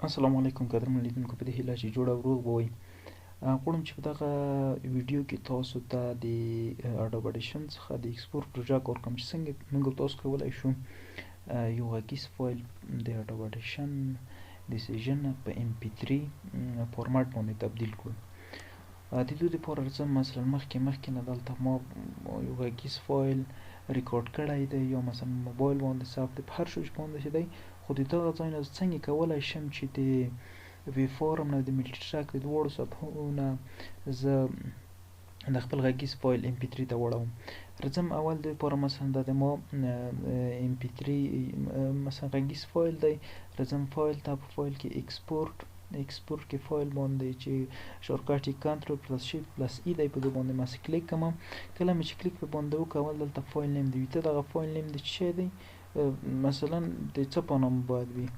السلام علیکم قدرمن لیدونکو، په دې هیله چې جوړ او روغ به وئ. غواړم چې په دغه ویډیو کې تاسو ته د اډوب ایډیشن څخه د ایکسپورټ پروژه وکړم چې څنګه موږ تاسو کولی شو یو غږیز فایل د اډوب ایډیشن ډیسیژن په MP3 فارمټ باندې تبدیل کړو. د دې لپاره راځم مثلا مخکې نه دلته ما یو غږیز فایل ریکارډ کړی دی یا مثلا موبایل باندې ثبت دی، په هر شي باندې چې دی، خو د دغه ځای نه څنګه کولی شم چې د وی فارم نه د ملټي ټرک د دواړو صفحو نه زه د خپل غږیز فایل MP3 ته واړوم. راځم اول د لپاره مثلا دا د ما MP3 مثلا غږیز فایل دی. راځم فایل ته، په فایل کې ایکسپورټ کې فایل باندې چې شارټکټ یې کنټرول پلس شیفت پلس ای دی، په دې باندې مې کلیک کوم. کله مې چې کلیک په باندې وکړم اول دلته فایل نیم دی، ته دغه فایل نیم د څه دی، مثلا د څه په نوم باید وي،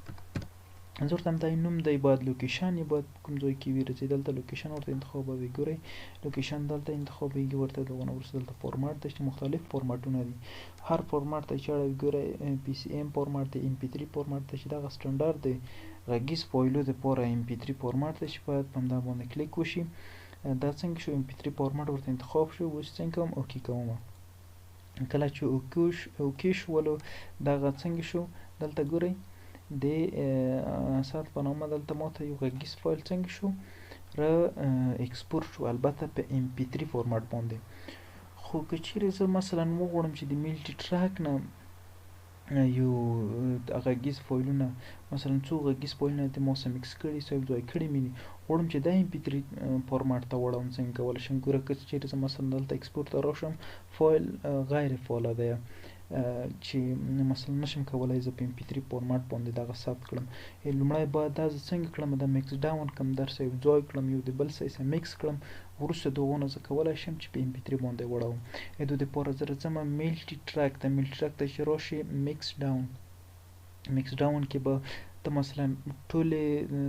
زه ورته دا نوم دی، باید لوکیشن یې باید کوم ځای کې وي، راځئ دلته لوکیشن ورته انتخابوي. ګورئ لوکیشن دلته انتخابیږي، ورته دغه وروسته دلته فارمټ دی چې مختلف فارمټونه دي، هر فارمټ ته چې اړوي. ګورئ PCM فارمټ دی، MP3 فارمټ دی چې دغه سټنډرډ دی غږیز فایلو دپاره MP3 فارمټ دی چې باید په همدا باندې کلیک وشي. دا څنګه شو، MP3 فارمټ ورته انتخاب شو. اوس څنګه کوم، اوکې کوم. کله چې اوکې شولو دغه څنګه شو، دلته ګورئ د سات په نامه دلته ماته یو غږیز فایل څنګه شو را ایکسپورټ شو، البته په MP3 فارمټ باندې. خو که چیرې زه مثلا وغواړم چې د ملټي ټرک نه یو غږیز فایلونه مثلا څو غږیز فایلونه د ما سره مکس کړي سو یو ځای کړي مې دي، غواړم چې دا MP3 فارمټ ته واړوم، څنګه کولی شم؟ ګوره که چیرې زه مثلا دلته ایکسپورټ ته راشم، فایل غیر فعاله دی چې مثلا نشم کولی زه په MP3 فارمټ باندې دغه ثبت کړم. لومړی باید دا زه څنګه کړم، دا مکس ډاون کړم، درسه یو ځای کړم، یو د بل سره مکس کړم، وروسته د هغو نه زه کولی شم چې په MP3 باندې واړوم. د دې دپاره زه راځم ملټي ټرک ته چې راشي مکس ډاون کې به ته مثلا ټولې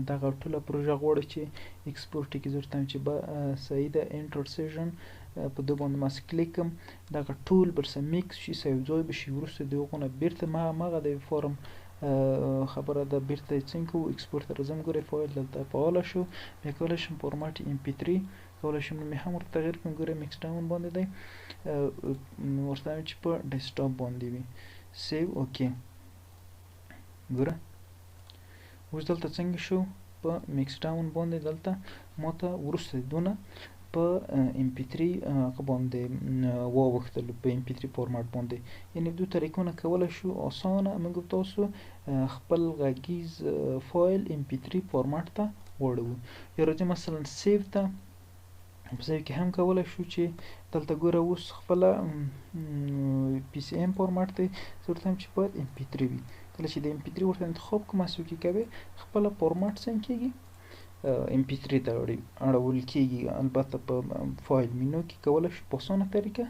دغه ټوله پروژه غواړې چې ایکسپورټ کې زه ورته وایم چې صحیح ده، انټر سیژن په دې باندې ما کلیک کړم، دغه ټول به سره مکس شي، سره یو ځای به شي. وروسته د هغو نه بېرته همغه د فارم خبره ده، بېرته یې څنګه کوو، ایکسپورټ ته راځم. ګورئ فایل دلته فعاله شو، بیا کولی شم فارمټ MP3 کولی شم نوم یې هم ورته تغییر کړم. ګورئ مکس ډاون باندې دی، ورته وایم چې په ډیسکټاپ باندې وي، سیو اوکې. ګوره اوس دلته څنګه شو، په مکس ډاون باندې دلته ماته وروسته دونه په MP3 هغه باندې واوښتلو، په MP3 فارمټ باندې. یعنې دوه طریقونه کولی شو اسانه موږ تاسو خپل غږیز فایل MP3 فارمټ ته واړوو. یا راځئ مثلا سیو ته، په سیو کې هم کولی شو چې دلته ګوره اوس خپله PCM فارمټ دی، زه ورته وایم چې باید MP3 وي. کله چې د MP3 ورته انتخاب کوم هڅه وکړئ کوئ خپله فارمټ څنګه کېږي، MP3 ته اړول کېږي. البته په فایل مینو کې کولی شو په اسانه طریقه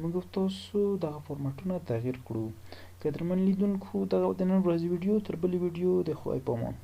موږ تاسو دغه فارمټونه تغییر کړو. قدرمن لیدونکو، دغه د نن ورځې ویډیو تر بلې ویډیو د خدای په امان.